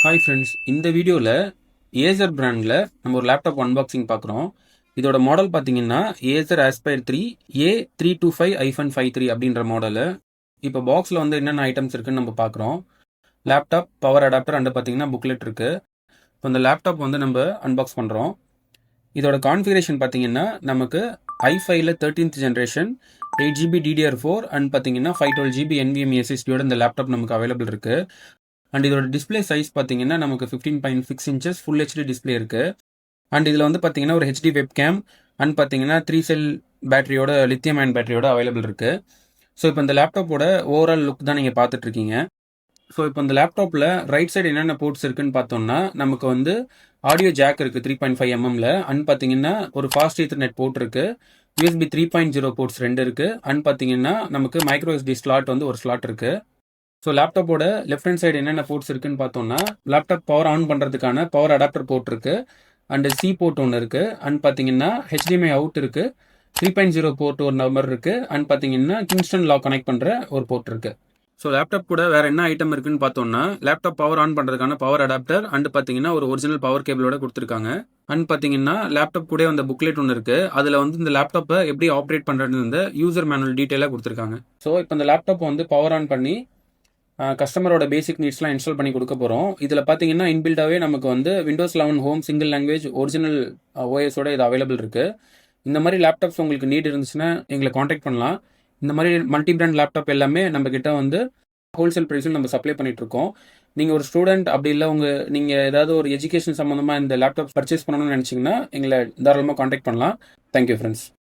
Hi friends, இந்த வீடியோவில் Acer பிராண்டில் நம்ம ஒரு லேப்டாப் அன்பாக்சிங் பார்க்குறோம். இதோட மாடல் பார்த்தீங்கன்னா ஏசர் ஆஸ்பயர் 3 A325-53 அப்படின்ற மாடலு. இப்போ பாக்ஸில் வந்து என்னென்ன ஐட்டம்ஸ் இருக்குன்னு நம்ம பார்க்குறோம். லேப்டாப், பவர் அடாப்டர் அண்ட் பார்த்தீங்கன்னா புக்லெட் இருக்குது. இப்போ இந்த லேப்டாப் வந்து நம்ம அன்பாக்ஸ் பண்ணுறோம். இதோட கான்ஃபிகரேஷன் பார்த்தீங்கன்னா நமக்கு i5ல 13th generation 8GB DDR4 and பார்த்தீங்கன்னா 512GB NVMe SSDயோட இந்த லேப்டாப் நமக்கு அவைலபிள் இருக்குது. அண்ட் இதோட டிஸ்பிளே சைஸ் பார்த்தீங்கன்னா நமக்கு 15.6 இன்ச்சஸ் ஃபுல் ஹெச்டி டிஸ்பிளே இருக்கு. அண்ட் இதில் வந்து பார்த்தீங்கன்னா ஒரு ஹெச்டி வெப் கேம் அண்ட் பார்த்தீங்கன்னா 3 செல் பேட்டரியோட லித்தியம் அயன் பேட்டரியோட அவைலபிள் இருக்கு. ஸோ இப்போ இந்த லேப்டாப்போட ஓவரால் லுக் தான் நீங்கள் பார்த்துட்டு இருக்கீங்க. ஸோ இப்போ இந்த லேப்டாப்பில் ரைட் சைடு என்னென்ன போர்ட்ஸ் இருக்குன்னு பார்த்தோம்னா நமக்கு வந்து ஆடியோ ஜாக் இருக்குது 3.5 mmல. அண்ட் பார்த்தீங்கன்னா ஒரு ஃபாஸ்ட் ஈத்தர்நெட் போர்ட் இருக்கு. USB 3.0 போர்ட்ஸ் 2 இருக்கு. அண்ட் பார்த்தீங்கன்னா நமக்கு மைக்ரோ SD ஸ்லாட் வந்து ஒரு ஸ்லாட் இருக்கு. ஸோ லேப்டாப்போட லெஃப்ட் ஹேண்ட் சைடு என்னென்ன போர்ட்ஸ் இருக்குன்னு பார்த்தோம்னா லேப்டாப் பவர் ஆன் பண்ணுறதுக்கான பவர் அடாப்டர் போர்ட் இருக்கு. அண்ட் சி போர்ட் ஒன்று இருக்கு. அண்ட் பார்த்தீங்கன்னா HDMI அவுட் இருக்கு. 3.0 போர்ட் ஒரு நம்பர் இருக்கு. அண்ட் பார்த்தீங்கன்னா கிங்ஸ்டன் லாக் கனெக்ட் பண்ணுற ஒரு போர்ட் இருக்கு. ஸோ லேப்டாப் கூட வேற என்ன ஐட்டம் இருக்குன்னு பார்த்தோம்னா லேப்டாப் பவர் ஆன் பண்ணுறதுக்கான பவர் அடாப்டர் அண்ட் பார்த்தீங்கன்னா ஒரு ஒரிஜினல் பவர் கேபிளோட கொடுத்துருக்காங்க. அண்ட் பார்த்தீங்கன்னா லேப்டாப் கூட அந்த புக்லெட் ஒன்று இருக்கு. அதில் வந்து இந்த லேப்டாப்பை எப்படி ஆப்ரேட் பண்ணுறது இந்த யூசர் மேனுவல் டீட்டெயிலாக கொடுத்துருக்காங்க. ஸோ இப்போ இந்த லேப்டாப் வந்து பவர் ஆன் பண்ணி கஸ்டமரோட பேசிக் நீட்ஸ்லாம் இன்ஸ்டால் பண்ணி கொடுக்க போகிறோம். இதில் பார்த்தீங்கன்னா இன்பில்டாகவே நமக்கு வந்து Windows 11 home single language original ஓஎஸோட இது அவைலபிள் இருக்குது. இந்த மாதிரி லேப்டாப்ஸ் உங்களுக்கு நீட் இருந்துச்சுன்னா எங்களை காண்டாக்ட் பண்ணலாம். இந்த மாதிரி மல்டி பிராண்ட் லேப்டாப் எல்லாமே நம்ம கிட்ட வந்து ஹோல்சேல் ப்ரைஸில் நம்ம சப்ளை பண்ணிட்டு இருக்கோம். நீங்கள் ஒரு ஸ்டூடெண்ட் அப்படி இல்லை நீங்கள் ஏதாவது ஒரு எஜுகேஷன் சம்மந்தமாக இந்த லேப்டாப் பர்ச்சேஸ் பண்ணணும்னு நினச்சிங்கன்னா எங்களை தாராளமாக காண்டாக்ட் பண்ணலாம். Thank you friends.